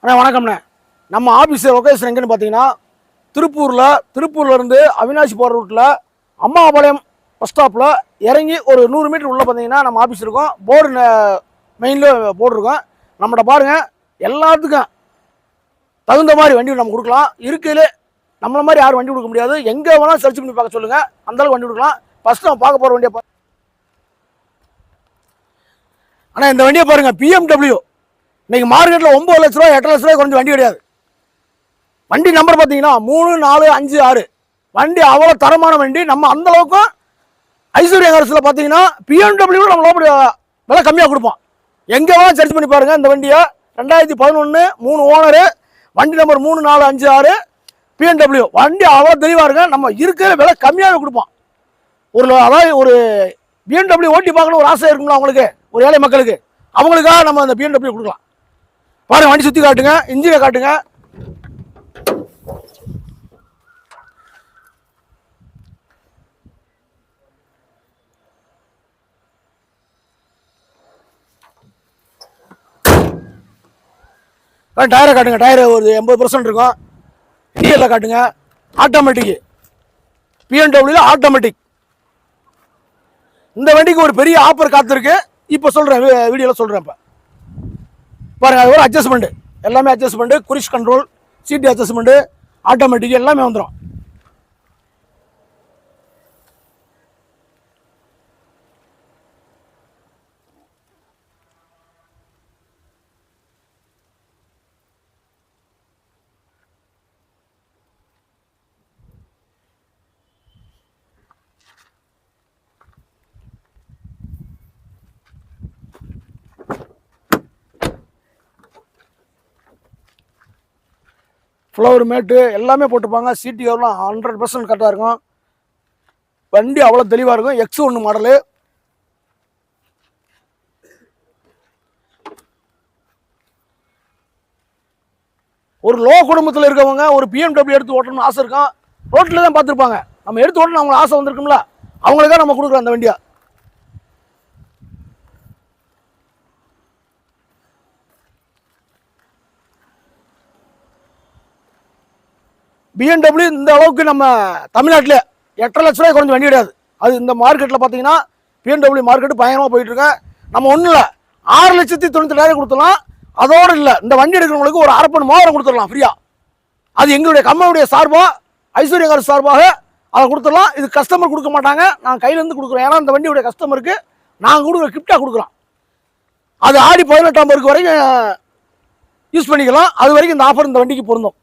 அண்ணா வணக்கம்ண்ணே. நம்ம office location எங்கன்னு பார்த்தீங்கன்னா திருப்பூர்லேருந்து அவினாசி போகிற ரூட்டில் அம்மாபாளையம் பஸ் ஸ்டாப்பில் இறங்கி ஒரு 100 மீட்டர் உள்ளே பார்த்தீங்கன்னா நம்ம ஆஃபீஸ் இருக்கும். போர்டு மெயினில் போர்டு இருக்கும். நம்மகிட்ட பாருங்கள், எல்லாத்துக்கும் தகுந்த மாதிரி வண்டி நம்ம கொடுக்கலாம். இருக்கையிலே நம்மள மாதிரி யாரும் வண்டி கொடுக்க முடியாது. எங்கே வேணாலும் சர்ச் பண்ணி பார்க்க சொல்லுங்கள், அந்தளவுக்கு வண்டி கொடுக்கலாம். ஃபஸ்ட்டு நம்ம பார்க்க போகிற வண்டியை ஆனால் இந்த வண்டியை பாருங்கள், BMW. இன்னைக்கு மார்க்கெட்டில் 9 லட்ச ரூபா 8 லட்ச ரூபாய் குறைஞ்ச வண்டி கிடையாது. வண்டி நம்பர் பார்த்தீங்கன்னா 3456. வண்டி அவ்வளோ தரமான வண்டி. நம்ம அந்த அளவுக்கு ஐஸ்வர்யா கார்ஸில் பார்த்தீங்கன்னா BMW நம்ம விலை கம்மியாக கொடுப்போம். எங்கே வேணாலும் சர்ச் பண்ணி பாருங்கள். இந்த வண்டியை 2011 3 ஓனரு, வண்டி நம்பர் 3456 BMW. வண்டி அவ்வளோ தெளிவாக இருக்கு. நம்ம இருக்கிற விலை கம்மியாக கொடுப்போம். அதாவது ஒரு BMW ஓட்டி பார்க்கணும் ஒரு ஆசை இருக்குங்களா அவங்களுக்கு, ஒரு ஏழை மக்களுக்கு, அவங்களுக்காக நம்ம அந்த BMW கொடுக்கலாம். பாருங்க, வண்டி சுற்றி காட்டுங்க, இன்ஜினை காட்டுங்க. டயரை காட்டுங்க. டயர் ஒரு 80% இருக்கும். டிஎல்ல காட்டுங்க. Automatic BMW automatic. இந்த வண்டிக்கு ஒரு பெரிய ஆஃபர் காத்திருக்கு. இப்போ சொல்கிறேன், வீடியோவில் சொல்கிறேன். இப்போ பாருங்கள், அது ஒரு அட்ஜஸ்ட்மெண்ட், எல்லாமே adjustment, cruise control, seat adjustment, automatic எல்லாமே வந்துடும். ஃப்ளவர் மேட்டு எல்லாமே போட்டுப்பாங்க. சீட்டு எவ்வளோ 100% கரெக்டாக இருக்கும். வண்டி அவ்வளோ தெளிவாக இருக்கும். X1 model. ஒரு லோ குடும்பத்தில் இருக்கவங்க ஒரு BMW எடுத்து ஓட்டணும்னு ஆசை இருக்கும். ரோட்டில் தான் பார்த்துருப்பாங்க. நம்ம எடுத்து ஓட்டணும் அவங்களுக்கு ஆசை வந்திருக்கும்ல, அவங்களுக்காக நம்ம கொடுக்குறோம் அந்த வண்டியை. BMW இந்த அளவுக்கு நம்ம தமிழ்நாட்டில் 8 லட்ச ரூபாய் குறைஞ்ச வண்டி கிடையாது. அது இந்த மார்க்கெட்டில் பார்த்தீங்கன்னா BMW மார்க்கெட்டு பயங்கரமாக போயிட்டு இருக்கு. நம்ம ஒன்றும் இல்லை, 6,98,000 கொடுத்துடலாம். அதோடு இல்லை, இந்த வண்டி எடுக்கிறவங்களுக்கு ஒரு 1/2 பவுன் மோதிரம் கொடுத்துடலாம் ஃப்ரீயாக. அது எங்களுடைய கம்பெனியுடைய சார்பாக, ஐஸ்வர்யா கார் சார்பாக அதை கொடுத்துடலாம். இது கஸ்டமர் கொடுக்க மாட்டாங்க, நாங்கள் கையிலேருந்து கொடுக்குறோம். ஏன்னா இந்த வண்டியுடைய கஸ்டமருக்கு நாங்கள் கொடுக்குற கிஃப்டாக கொடுக்குறோம். அது ஆடி 18ஆம் வரைக்கும் யூஸ் பண்ணிக்கலாம். அது வரைக்கும் இந்த ஆஃபர் இந்த வண்டிக்கு பொருந்தும்.